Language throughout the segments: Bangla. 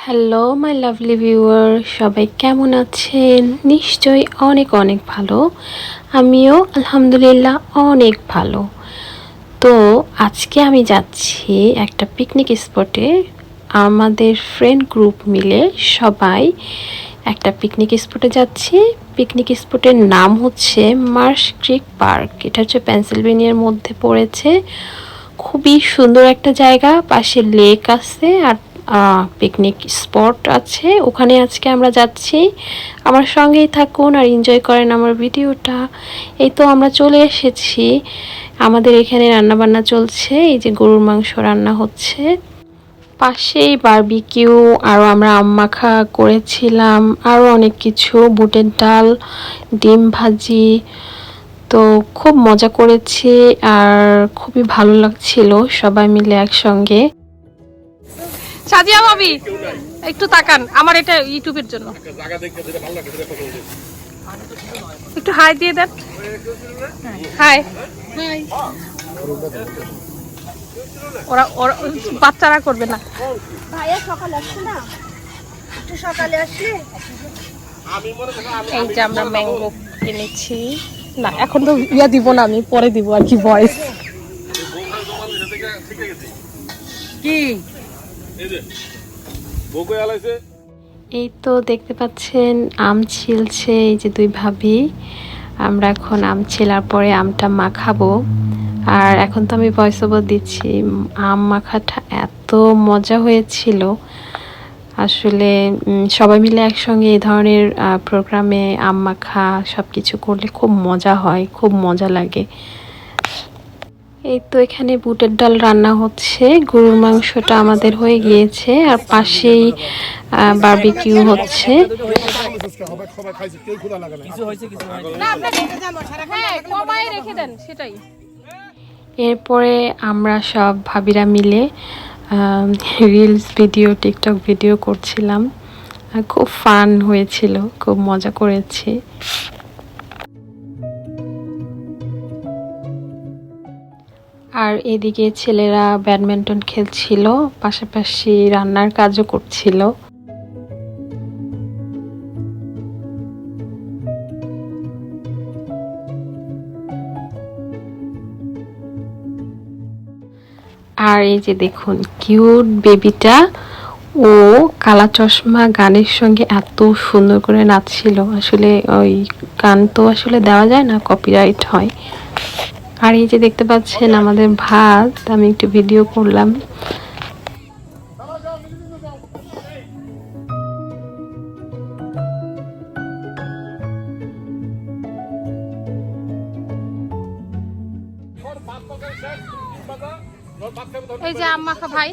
হ্যালো মাই লাভলি ভিউয়ার, সবাই কেমন আছেন? নিশ্চয়ই অনেক অনেক ভালো। আমিও আলহামদুলিল্লাহ অনেক ভালো। তো আজকে আমি যাচ্ছি একটা পিকনিক স্পটে। আমাদের ফ্রেন্ড গ্রুপ মিলে সবাই একটা পিকনিক স্পটে যাচ্ছি। পিকনিক স্পটের নাম হচ্ছে মার্শ ক্রিক পার্ক। এটা হচ্ছে পেনসিলভেনিয়ার মধ্যে পড়েছে। খুবই সুন্দর একটা জায়গা, পাশে লেক আছে আর পিকনিক স্পট আছে। ওখানে আজকে আমরা যাচ্ছি। আমার সঙ্গেই থাকুন আর এনজয় করেন আমার ভিডিওটা। এই তো আমরা চলে এসেছি। আমাদের এখানে রান্নাবান্না চলছে, এই যে গরুর মাংস রান্না হচ্ছে, পাশেই বারবিকিউ, আরও আমরা আম মাখা করেছিলাম, আরও অনেক কিছু, বুটের ডাল, ডিম ভাজি। তো খুব মজা করেছি আর খুবই ভালো লাগছিল সবাই মিলে একসঙ্গে। সাজিয়া ভাবি একটু তাকান, আমার এটা ইউটিউবের জন্য। একটু হাই দিয়ে দেন। হাই। ওরা ওরা বাচ্চারা করবে না। ভাইয়া সকালে আসছে না, একটু সকালে আসলে। এই যে আমরা ম্যাঙ্গো কিনেছি। না এখন তো ইয়া দিব না, আমি পরে দিব আর কি, ভয়েস কি। এই তো দেখতে পাচ্ছেন আম ছিলছে এই যে দুই ভাবি। আমরা এখন আম ছিলার পরে আমটা মাখাবো। আর এখন তো আমি ভয়েস ওভার দিচ্ছি। আম মাখাটা এত মজা হয়েছিল আসলে। সবাই মিলে একসঙ্গে এই ধরনের প্রোগ্রামে আম মাখা সব কিছু করলে খুব মজা হয়, খুব মজা লাগে। এই তো এখানে বুটের ডাল রান্না হচ্ছে, গরুর মাংসটা আমাদের হয়ে গিয়েছে, আর পাশেই বারবিকিউ হচ্ছে। এরপরে আমরা সব ভাবিরা মিলে রিলস ভিডিও, টিকটক ভিডিও করছিলাম। খুব ফান হয়েছিল, খুব মজা করেছি। আর এদিকে ছেলেরা ব্যাডমিন্টন খেলছিল, পাশাপাশি রান্নার কাজও করছিল। আর এই যে দেখুন কিউট বেবিটা, ও কালা চশমা গানের সঙ্গে এত সুন্দর করে নাচছিল। আসলে ওই গান তো আসলে দেওয়া যায় না, কপিরাইট হয়। আর এই যে দেখতে পাচ্ছেন আমাদের ভাত, আমি একটু ভিডিও করলাম। এই যে আম মাখা ভাই।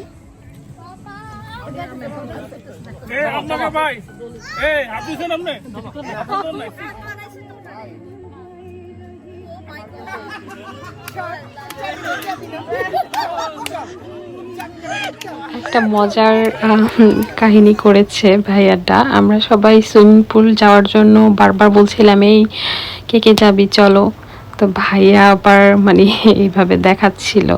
একটা মজার কাহিনী করেছে ভাইয়াটা। আমরা সবাই সুইমিং পুল যাওয়ার জন্য বারবার বলছিলাম এই কে কে যাবি চলো, তো ভাইয়া আবার মানে এইভাবে দেখাচ্ছিল।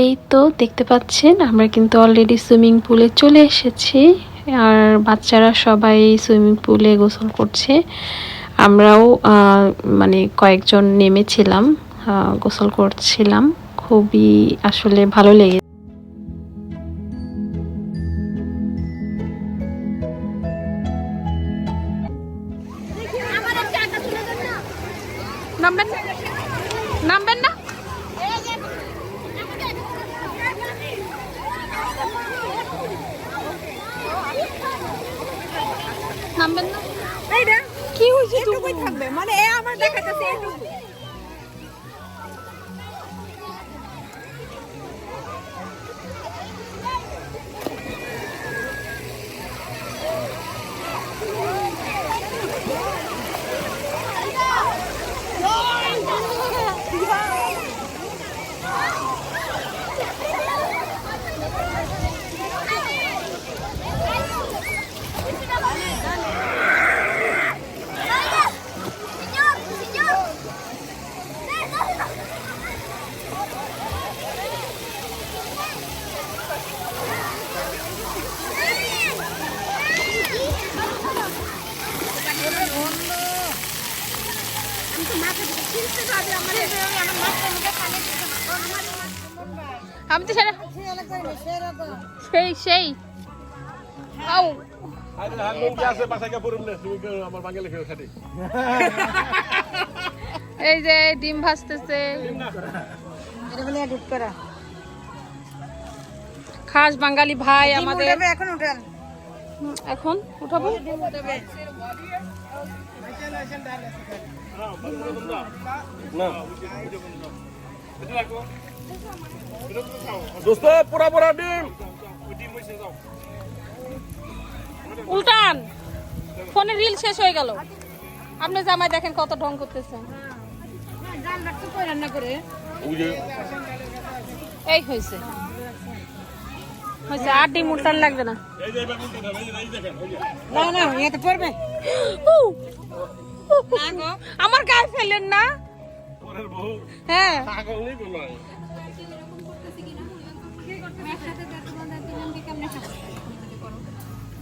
এই তো দেখতে পাচ্ছেন আমরা কিন্তু অলরেডি সুইমিং পুলে চলে এসেছি। আর বাচ্চারা সবাই সুইমিং পুলে গোসল করছে। আমরাও মানে কয়েকজন নেমেছিলাম, গোসল করছিলাম। খুবই আসলে ভালো লেগে। নামবেন না, নামবেন না। নামবেন না। কি হয়েছে? থাকবে মানে আমার দেখাতেছে এইটুকু। আমি তো সেটা সেই সেই আও এই যে ডিম ভাজতেছে খাস বাঙালি ভাই আমাদের এখন উঠান এখন উঠাবো দোস্ত পুরা পুরা ডিম উল্টান ফোনে রিল শেষ হয়ে গেল আপনি জামাই দেখেন কত ঢং করতেছেন রান্না করে এই হয়েছে হয়েছে আর ডিম উল্টান লাগবে না না ইয়েতে পড়বে আমার গায়ে ফেলেন না হ্যাঁ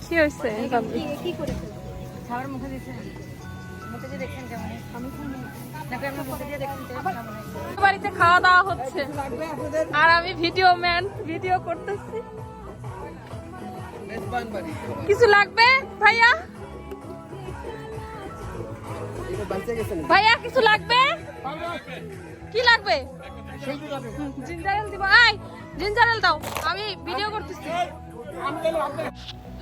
কি হয়েছে বাড়িতে খাওয়া দাওয়া হচ্ছে আর আমি ভিডিও করতেছি কিছু লাগবে ভাইয়া ভাইয়া কিছু লাগবে কি লাগবে জিঞ্জার দিব জিঞ্জার দাও আমি ভিডিও করতেছি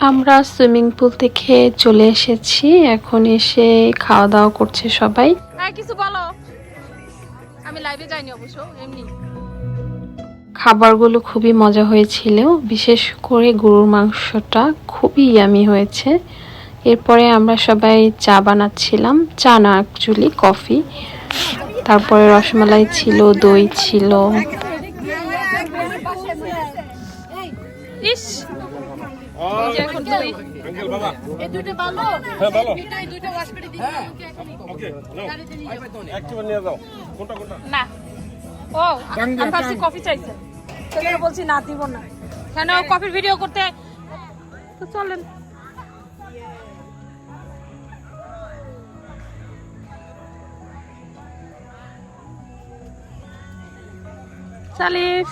আমরা সুইমিং পুল থেকে চলে এসেছি, এখন এসে খাওয়া দাওয়া করছে সবাই। হ্যাঁ কিছু বলো, আমি লাইভে যাইনি অবশ্য, এমনি। খাবারগুলো খুবই মজা হয়েছিল, বিশেষ করে গরুর মাংসটা খুবই ইয়ামি হয়েছে। এরপরে আমরা সবাই চা বানাচ্ছিলাম, চা না অ্যাকচুয়ালি কফি। তারপরে রসমালাই ছিল, দই ছিল। ইস এখন দই আঙ্কেল বাবা এই দুটো ভালো হ্যাঁ ভালো এই দুটো ওয়াশ করে দিই ওকে নাও একটু নিয়ে যাও কোনটা কোনটা না। ও আমি ভাবছি কফি চাইছে, সেজন্য বলছি না দিব না। কেন কফির ভিডিও করতে তো চলেন। সালিফ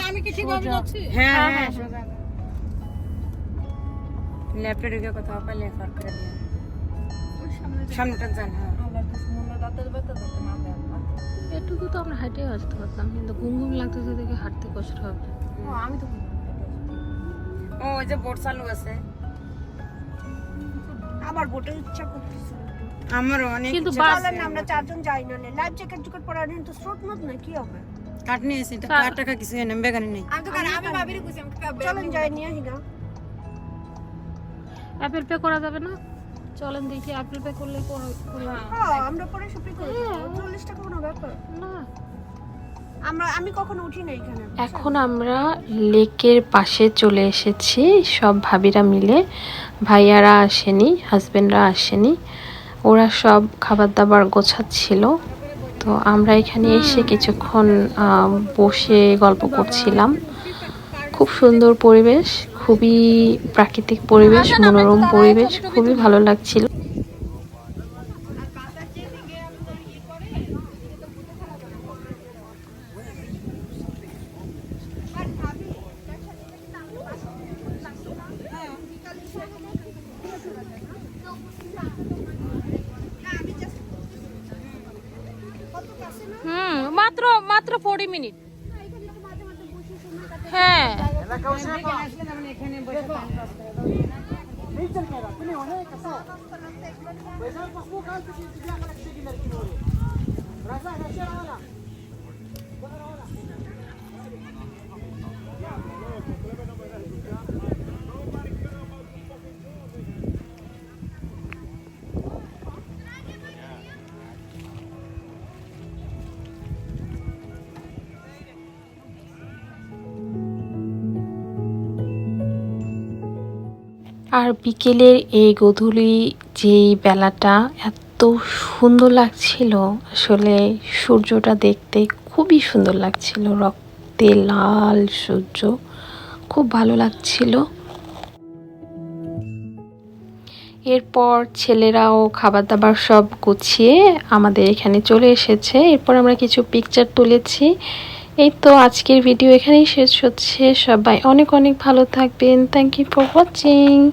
আমি কি ঠিকভাবে যাচ্ছি? হ্যাঁ হ্যাঁ ল্যাপটপে ঢুকে কথা পাইলে ফার করে দিয়ে সামনেটা যান। হ্যাঁ এটুকু তো আমরা হাঁটে আসতে পারতাম, কিন্তু ঘুম ঘুম লাগতেছে দেখে হাঁটতে কষ্ট হবে। আমি তো ও ওই যে বোট চালু আছে, আবার বোটে ইচ্ছা করতেছে আমারও অনেক। কিন্তু চলেন না, আমরা চারজন যাই না, লাইফ জ্যাকেট জুকেট পরা দিন তো স্রোত মত না, কি হবে? কাট নিয়ে এসে টাকা কিছু এনে বেগানি নেই। আমি তো আমি ভাবিরে কইছি আমি চলেন যাই নিয়ে হিগা। অ্যাপল পে করা যাবে না? চলেন দেখি অ্যাপল পে করলে হ্যাঁ আমরা পরে শপিং করে 40 টাকা কোনো ব্যাপার না। আমি কখনো উঠি না এখানে। এখন আমরা লেকের পাশে চলে এসেছি, সব ভাবিরা মিলে। ভাইয়ারা আসেনি, হাজবেন্ডরা আসেনি, ওরা সব খাবার দাবার গোছাচ্ছিল। তো আমরা এখানে এসে কিছুক্ষণ বসে গল্প করছিলাম। খুব সুন্দর পরিবেশ, খুবই প্রাকৃতিক পরিবেশ, মনোরম পরিবেশ, খুবই ভালো লাগছিল। মাত্র 40 মিনিট। হ্যাঁ আর বিকেলের এই গোধূলি যেই বেলাটা এত সুন্দর লাগছিল, আসলে সূর্যটা দেখতে খুবই সুন্দর লাগছিল, রক্তে লাল সূর্য, খুব ভালো লাগছিল। এরপর ছেলেরাও খাবার দাবার সব গুছিয়ে আমাদের এখানে চলে এসেছে। এরপর আমরা কিছু পিকচার তুলেছি। এই তো আজকের ভিডিও এখানেই শেষ হচ্ছে। সবাই অনেক অনেক ভালো থাকবেন। Thank you for watching.